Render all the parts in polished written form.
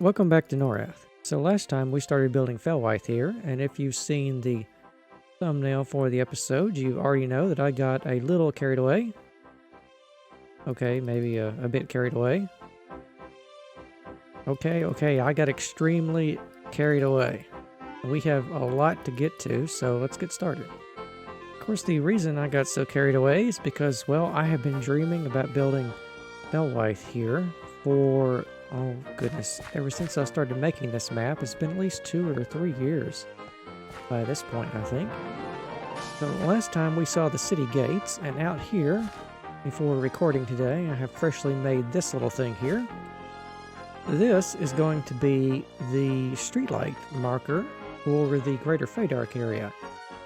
Welcome back to Norrath. So last time we started building felwithe here, and if you've seen the thumbnail for the episode, you already know that I got a little carried away. Okay, maybe a bit carried away. Okay, I got extremely carried away. We have a lot to get to, so let's get started. Of course, the reason I got so carried away is because, well, I have been dreaming about building felwithe here for, oh goodness, ever since I started making this map. It's been at least 2 or 3 years by this point, I think. So last time we saw the city gates, and out here, before recording today, I have freshly made this little thing here. This is going to be the streetlight marker for the Greater Feydark area.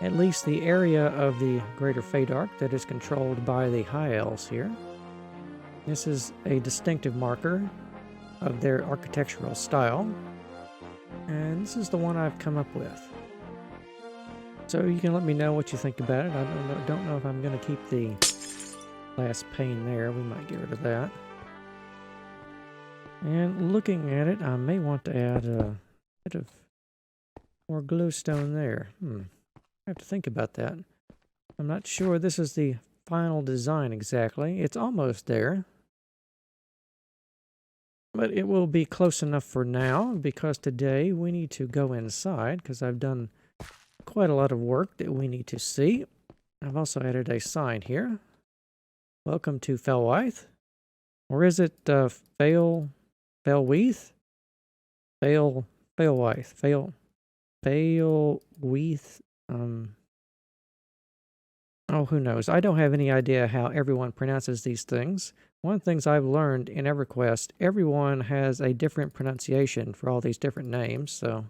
At least the area of the Greater Feydark that is controlled by the High Elves here. This is a distinctive marker of their architectural style, and this is the one I've come up with. So you can let me know what you think about it. I don't know if I'm going to keep the glass pane there. We might get rid of that. And looking at it, I may want to add a bit of more glowstone there. I have to think about that. I'm not sure this is the final design exactly. It's almost there. But it will be close enough for now, because today we need to go inside, because I've done quite a lot of work that we need to see. I've also added a sign here. Welcome to felwithe. Or is it felwithe? Felwithe. Oh, who knows? I don't have any idea how everyone pronounces these things. One of the things I've learned in EverQuest, everyone has a different pronunciation for all these different names, so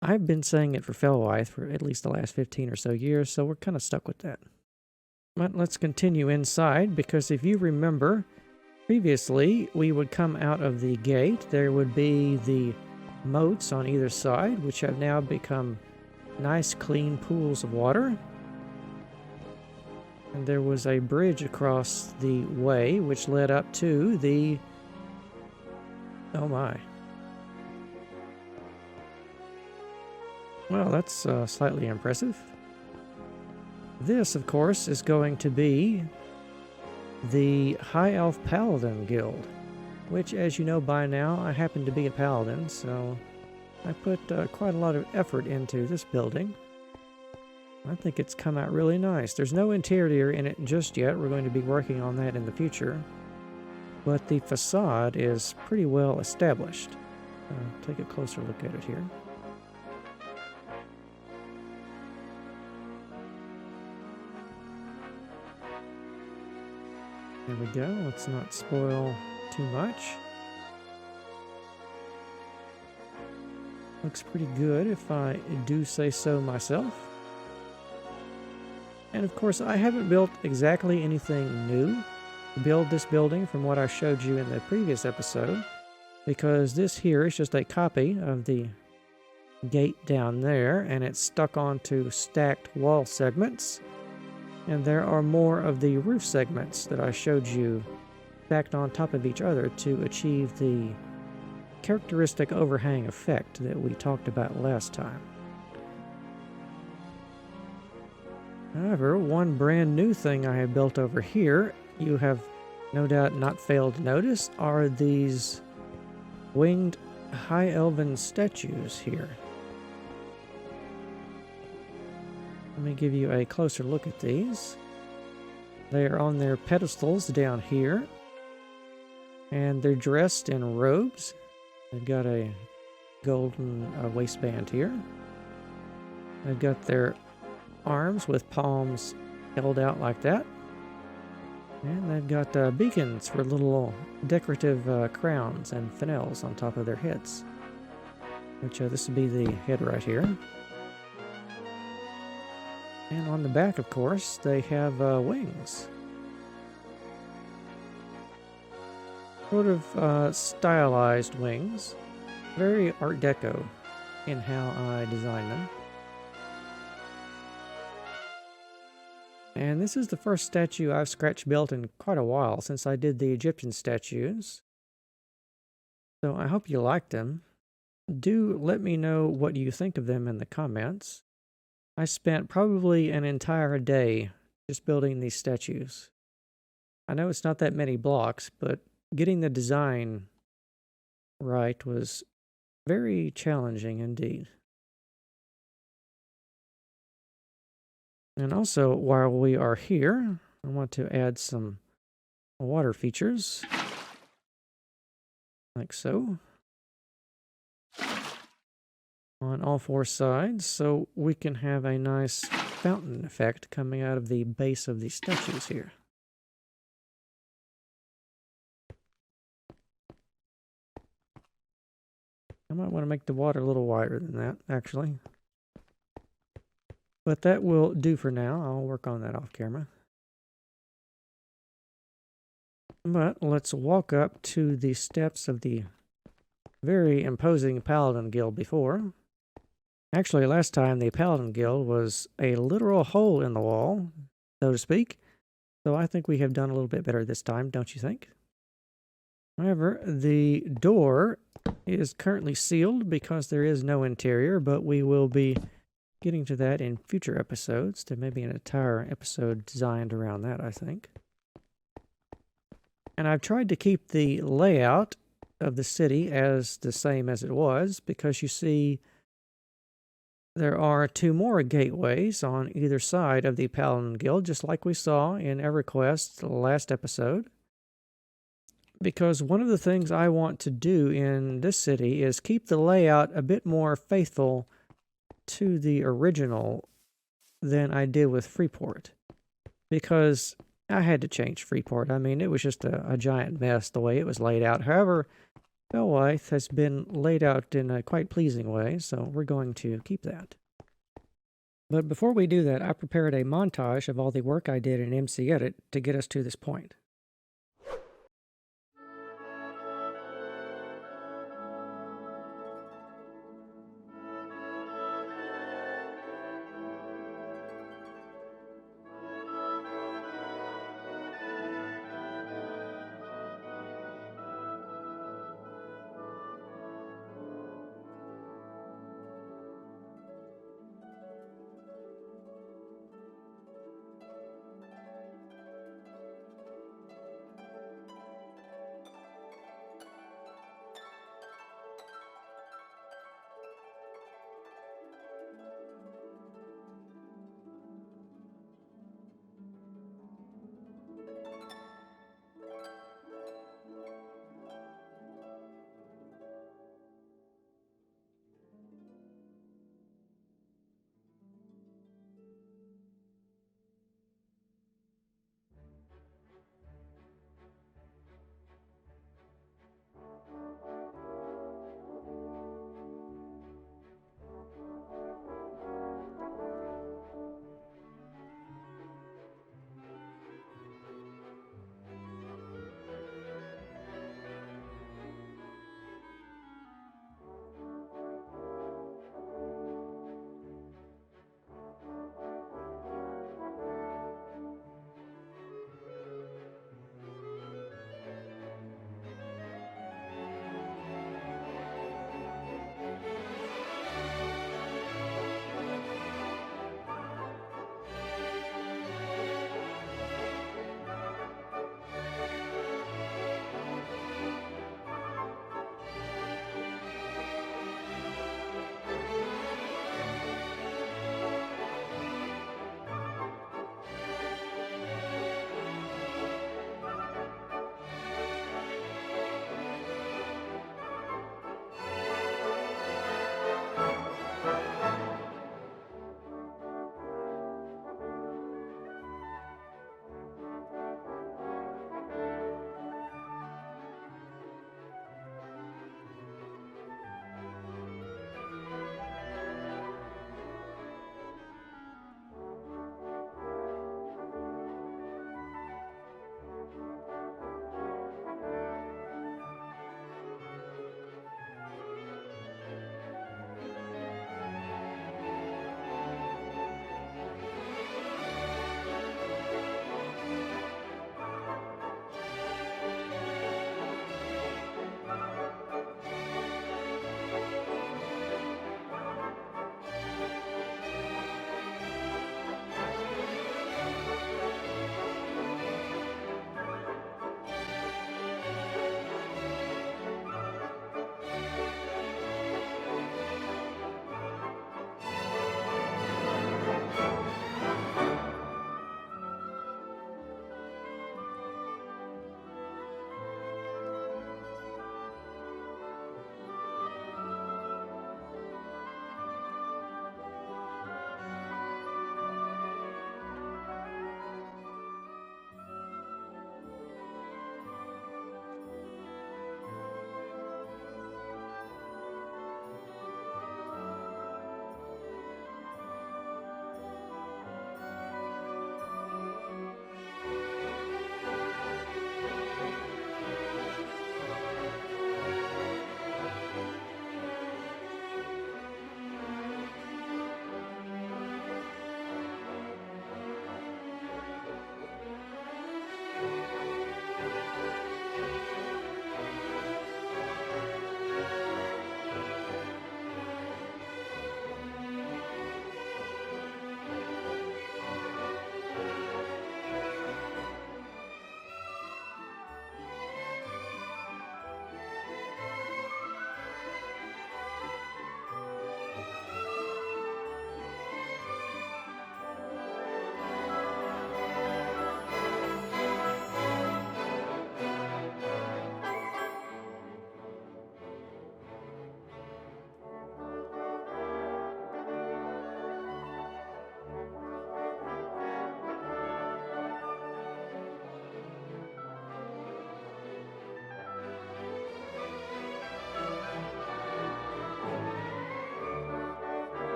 I've been saying it for felwithe for at least the last 15 or so years, so we're kind of stuck with that. But let's continue inside, because if you remember, previously we would come out of the gate. There would be the moats on either side, which have now become nice, clean pools of water. And there was a bridge across the way, which led up to the... Oh my. Well, that's slightly impressive. This, of course, is going to be the High Elf Paladin Guild, which, as you know by now, I happen to be a paladin, so I put quite a lot of effort into this building. I think it's come out really nice. There's no interior in it just yet. We're going to be working on that in the future. But the facade is pretty well established. Take a closer look at it here. There we go. Let's not spoil too much. Looks pretty good if I do say so myself. And of course, I haven't built exactly anything new to build this building from what I showed you in the previous episode, because this here is just a copy of the gate down there, and it's stuck onto stacked wall segments. And there are more of the roof segments that I showed you stacked on top of each other to achieve the characteristic overhang effect that we talked about last time. However, one brand new thing I have built over here, you have no doubt not failed to notice, are these winged high elven statues here. Let me give you a closer look at these. They are on their pedestals down here, and they're dressed in robes. They've got a golden waistband here. They've got their arms with palms held out like that. And they've got beacons for little decorative crowns and fennels on top of their heads. Which this would be the head right here. And on the back, of course, they have wings. Sort of stylized wings. Very Art Deco in how I design them. And this is the first statue I've scratch built in quite a while, since I did the Egyptian statues. So I hope you liked them. Do let me know what you think of them in the comments. I spent probably an entire day just building these statues. I know it's not that many blocks, but getting the design right was very challenging indeed. And also, while we are here, I want to add some water features, like so, on all four sides, so we can have a nice fountain effect coming out of the base of these statues here. I might want to make the water a little wider than that, actually. But that will do for now. I'll work on that off camera. But let's walk up to the steps of the very imposing Paladin Guild before. Actually, last time the Paladin Guild was a literal hole in the wall, so to speak. So I think we have done a little bit better this time, don't you think? However, the door is currently sealed because there is no interior, but we will be getting to that in future episodes. There may be an entire episode designed around that, I think. And I've tried to keep the layout of the city as the same as it was, because you see there are two more gateways on either side of the Paladin Guild, just like we saw in EverQuest last episode. Because one of the things I want to do in this city is keep the layout a bit more faithful to the original than I did with Freeport. Because I had to change Freeport. I mean, it was just a giant mess the way it was laid out. However, felwithe has been laid out in a quite pleasing way, so we're going to keep that. But before we do that, I prepared a montage of all the work I did in MC Edit to get us to this point.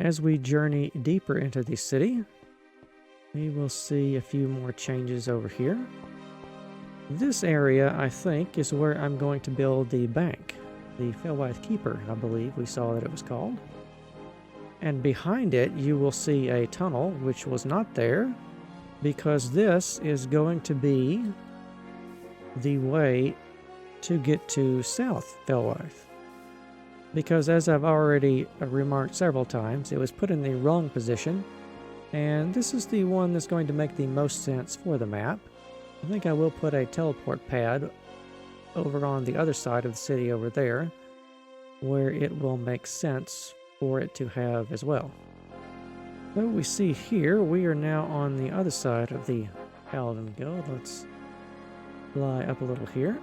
as we journey deeper into the city, we will see a few more changes over here. This area, I think, is where I'm going to build the bank. The Felwithe Keeper, I believe we saw that it was called. And behind it, you will see a tunnel, which was not there, because this is going to be the way to get to South Felwithe. Because as I've already remarked several times, it was put in the wrong position, and this is the one that's going to make the most sense for the map. I think I will put a teleport pad over on the other side of the city over there, where it will make sense for it to have as well. So we see here, we are now on the other side of the Paladin Guild. Let's fly up a little here.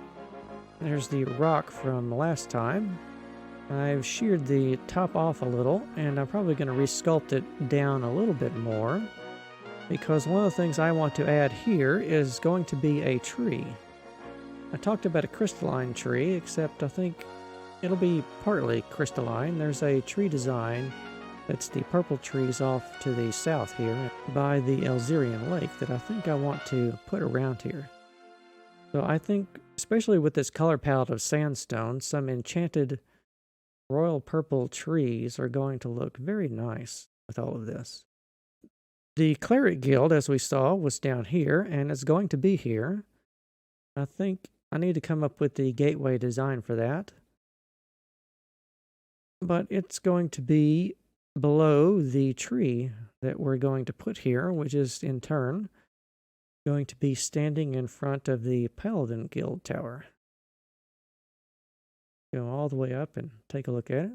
There's the rock from last time. I've sheared the top off a little, and I'm probably going to resculpt it down a little bit more, because one of the things I want to add here is going to be a tree. I talked about a crystalline tree, except I think it'll be partly crystalline. There's a tree design that's the purple trees off to the south here by the Elzerian Lake that I think I want to put around here. So I think, especially with this color palette of sandstone, some enchanted royal purple trees are going to look very nice with all of this. The Cleric Guild, as we saw, was down here, and it's going to be here. I think I need to come up with the gateway design for that. But it's going to be below the tree that we're going to put here, which is in turn going to be standing in front of the Paladin Guild Tower. Go all the way up and take a look at it.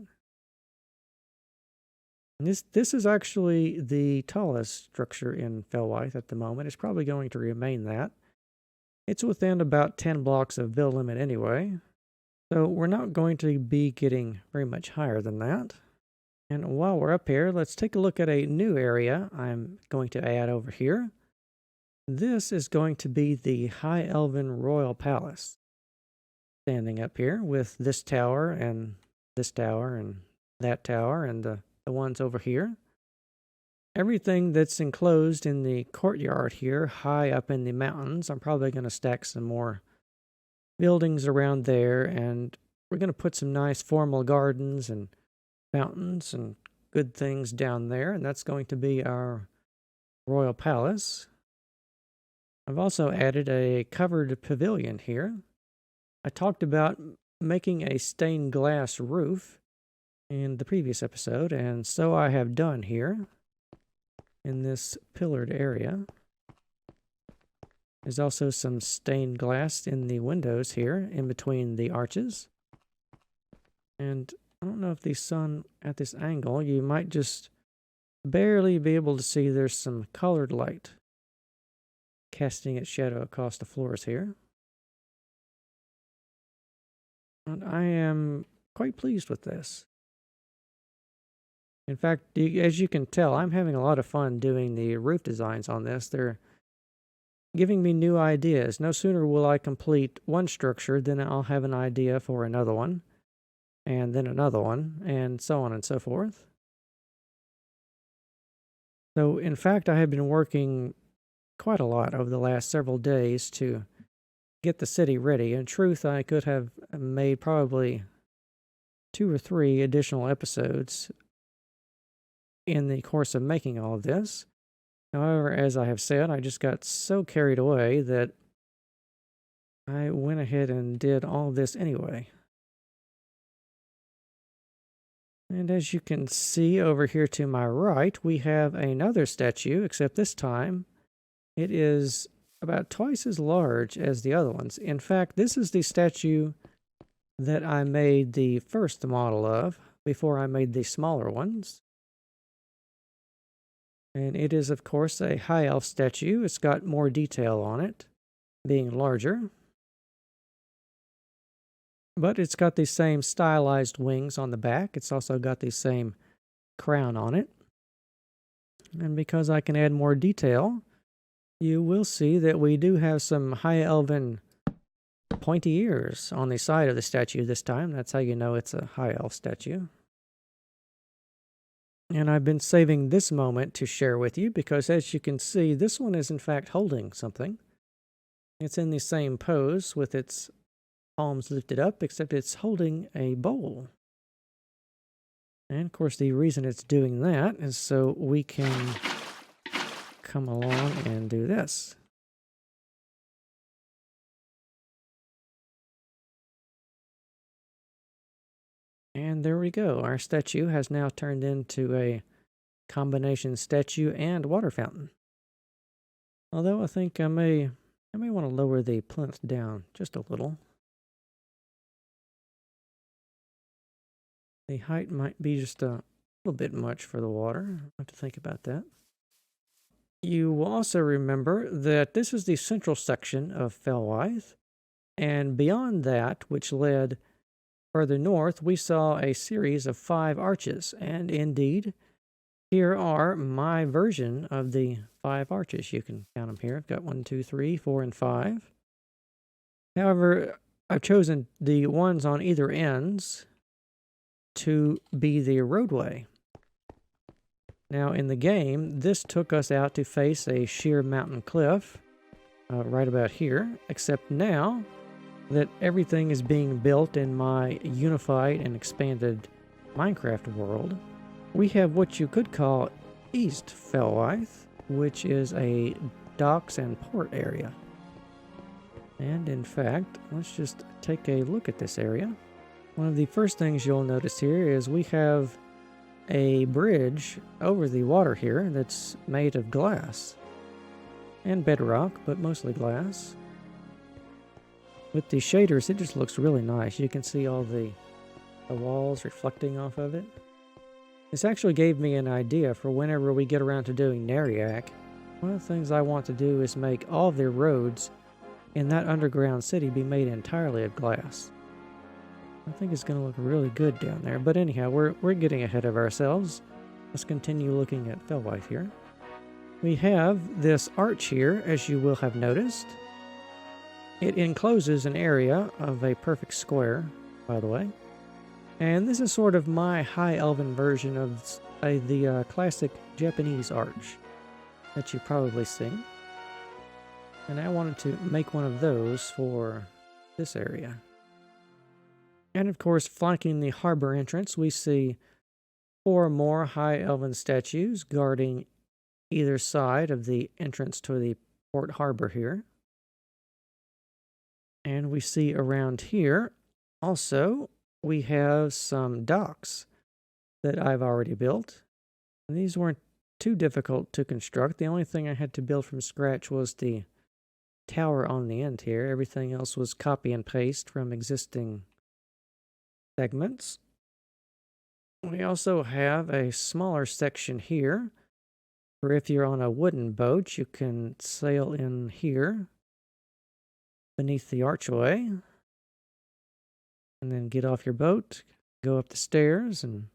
And this is actually the tallest structure in Felwithe at the moment. It's probably going to remain that. It's within about 10 blocks of build limit anyway, so we're not going to be getting very much higher than that. And while we're up here, let's take a look at a new area I'm going to add over here. This is going to be the High Elven Royal Palace. Standing up here with this tower and that tower and the ones over here. Everything that's enclosed in the courtyard here, high up in the mountains, I'm probably going to stack some more buildings around there, and we're going to put some nice formal gardens and fountains and good things down there, and that's going to be our royal palace. I've also added a covered pavilion here. I talked about making a stained glass roof in the previous episode, and so I have done here in this pillared area. There's also some stained glass in the windows here in between the arches. And I don't know if the sun at this angle, you might just barely be able to see there's some colored light casting its shadow across the floors here. And I am quite pleased with this. In fact, as you can tell, I'm having a lot of fun doing the roof designs on this. They're giving me new ideas. No sooner will I complete one structure than I'll have an idea for another one, and then another one, and so on and so forth. So, in fact, I have been working quite a lot over the last several days to get the city ready. In truth, I could have made probably 2 or 3 additional episodes in the course of making all of this. However, as I have said, I just got so carried away that I went ahead and did all of this anyway. And as you can see over here to my right, we have another statue, except this time it is about twice as large as the other ones. In fact, this is the statue that I made the first model of before I made the smaller ones. And it is, of course, a high elf statue. It's got more detail on it, being larger. But it's got the same stylized wings on the back. It's also got the same crown on it. And because I can add more detail, you will see that we do have some high elven pointy ears on the side of the statue this time. That's how you know it's a high elf statue. And I've been saving this moment to share with you because, as you can see, this one is in fact holding something. It's in the same pose with its palms lifted up, except it's holding a bowl. And of course, the reason it's doing that is so we can come along and do this. And there we go. Our statue has now turned into a combination statue and water fountain. Although I think I may want to lower the plinth down just a little. The height might be just a little bit much for the water. I'll have to think about that. You will also remember that this is the central section of felwithe, and beyond that, which led further north, we saw a series of 5 arches, and indeed, here are my version of the 5 arches. You can count them here. I've got 1, 2, 3, 4, and 5. However, I've chosen the ones on either ends to be the roadway. Now, in the game, this took us out to face a sheer mountain cliff right about here, except now that everything is being built in my unified and expanded Minecraft world, we have what you could call East felwithe, which is a docks and port area. And in fact, let's just take a look at this area. One of the first things you'll notice here is we have a bridge over the water here that's made of glass and bedrock, but mostly glass. With the shaders, it just looks really nice. You can see all the walls reflecting off of it. This actually gave me an idea for whenever we get around to doing Norrath. One of the things I want to do is make all of the roads in that underground city be made entirely of glass. I think it's going to look really good down there. But anyhow, we're getting ahead of ourselves. Let's continue looking at felwithe here. We have this arch here, as you will have noticed. It encloses an area of a perfect square, by the way. And this is sort of my high elven version of the classic Japanese arch that you've probably seen. And I wanted to make one of those for this area. And of course, flanking the harbor entrance, we see 4 more high elven statues guarding either side of the entrance to the port harbor here. And we see around here, also, we have some docks that I've already built. And these weren't too difficult to construct. The only thing I had to build from scratch was the tower on the end here. Everything else was copy and paste from existing segments. We also have a smaller section here, where if you're on a wooden boat, you can sail in here beneath the archway, and then get off your boat, go up the stairs, and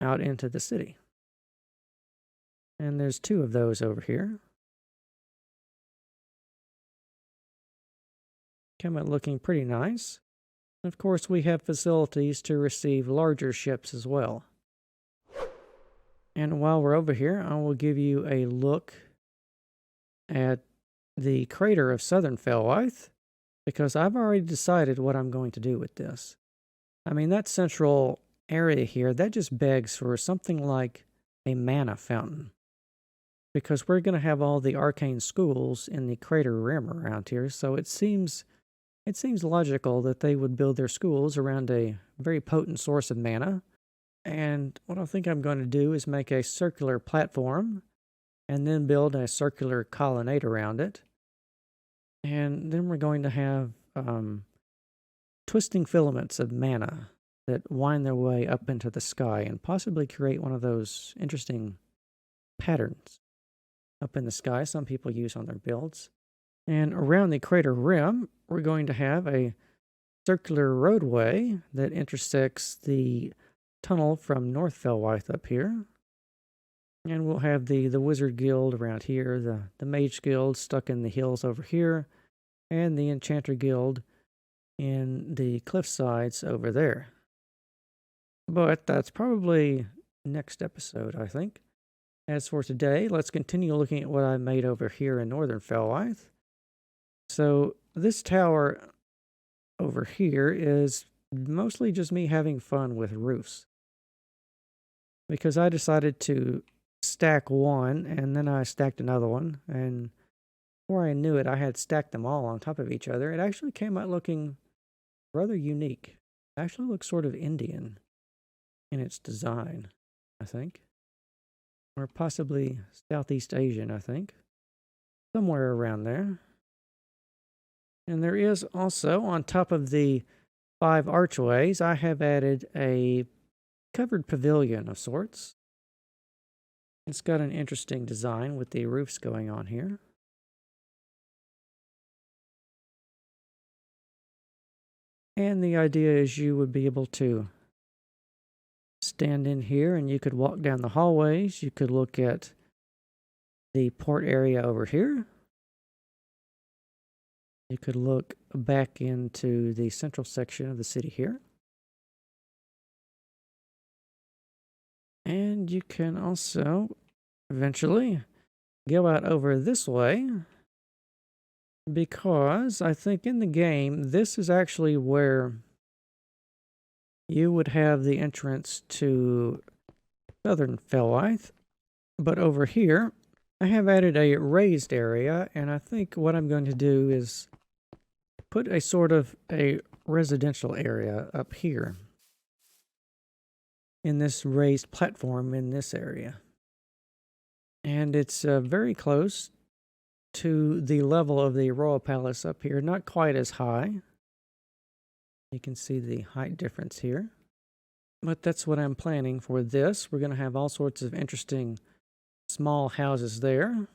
out into the city. And there's 2 of those over here. Come out looking pretty nice. Of course, we have facilities to receive larger ships as well. And while we're over here, I will give you a look at the crater of Southern felwithe, because I've already decided what I'm going to do with this. I mean, that central area here, that just begs for something like a mana fountain, because we're going to have all the arcane schools in the crater rim around here, so it seems logical that they would build their schools around a very potent source of mana. And what I think I'm going to do is make a circular platform and then build a circular colonnade around it. And then we're going to have twisting filaments of mana that wind their way up into the sky and possibly create one of those interesting patterns up in the sky some people use on their builds. And around the crater rim, we're going to have a circular roadway that intersects the tunnel from North felwithe up here. And we'll have the Wizard Guild around here, the Mage Guild stuck in the hills over here, and the Enchanter Guild in the cliff sides over there. But that's probably next episode, I think. As for today, let's continue looking at what I made over here in northern Felwithe. So this tower over here is mostly just me having fun with roofs, because I decided to stack one and then I stacked another one, and before I knew it, I had stacked them all on top of each other. It actually came out looking rather unique. It actually looks sort of Indian in its design, I think. Or possibly Southeast Asian, I think. Somewhere around there. And there is also, on top of the 5 archways, I have added a covered pavilion of sorts. It's got an interesting design with the roofs going on here. And the idea is you would be able to stand in here and you could walk down the hallways. You could look at the port area over here. You could look back into the central section of the city here. And you can also eventually go out over this way, because I think in the game, this is actually where you would have the entrance to southern Felwithe. But over here, I have added a raised area, and I think what I'm going to do is put a sort of a residential area up here in this raised platform in this area. And it's very close to the level of the royal palace up here, not quite as high. You can see the height difference here. But that's what I'm planning for this. We're going to have all sorts of interesting small houses there.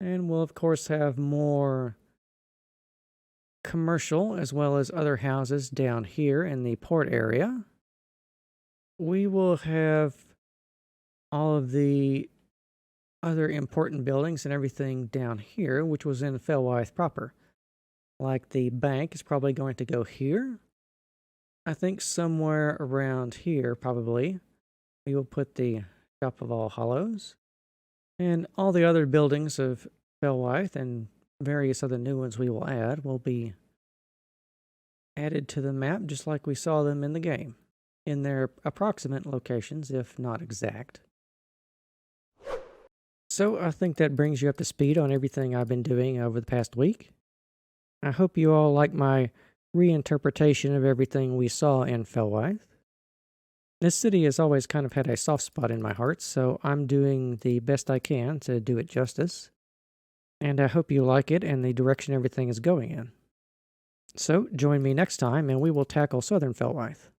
And we'll, of course, have more commercial as well as other houses down here in the port area. We will have all of the other important buildings and everything down here, which was in Felwithe proper. Like the bank is probably going to go here. I think somewhere around here, probably, we will put the Shop of All Hollows. And all the other buildings of Felwithe and various other new ones we will add will be added to the map just like we saw them in the game, in their approximate locations, if not exact. So I think that brings you up to speed on everything I've been doing over the past week. I hope you all like my reinterpretation of everything we saw in Felwithe. This city has always kind of had a soft spot in my heart, so I'm doing the best I can to do it justice. And I hope you like it and the direction everything is going in. So join me next time and we will tackle Southern Felwithe.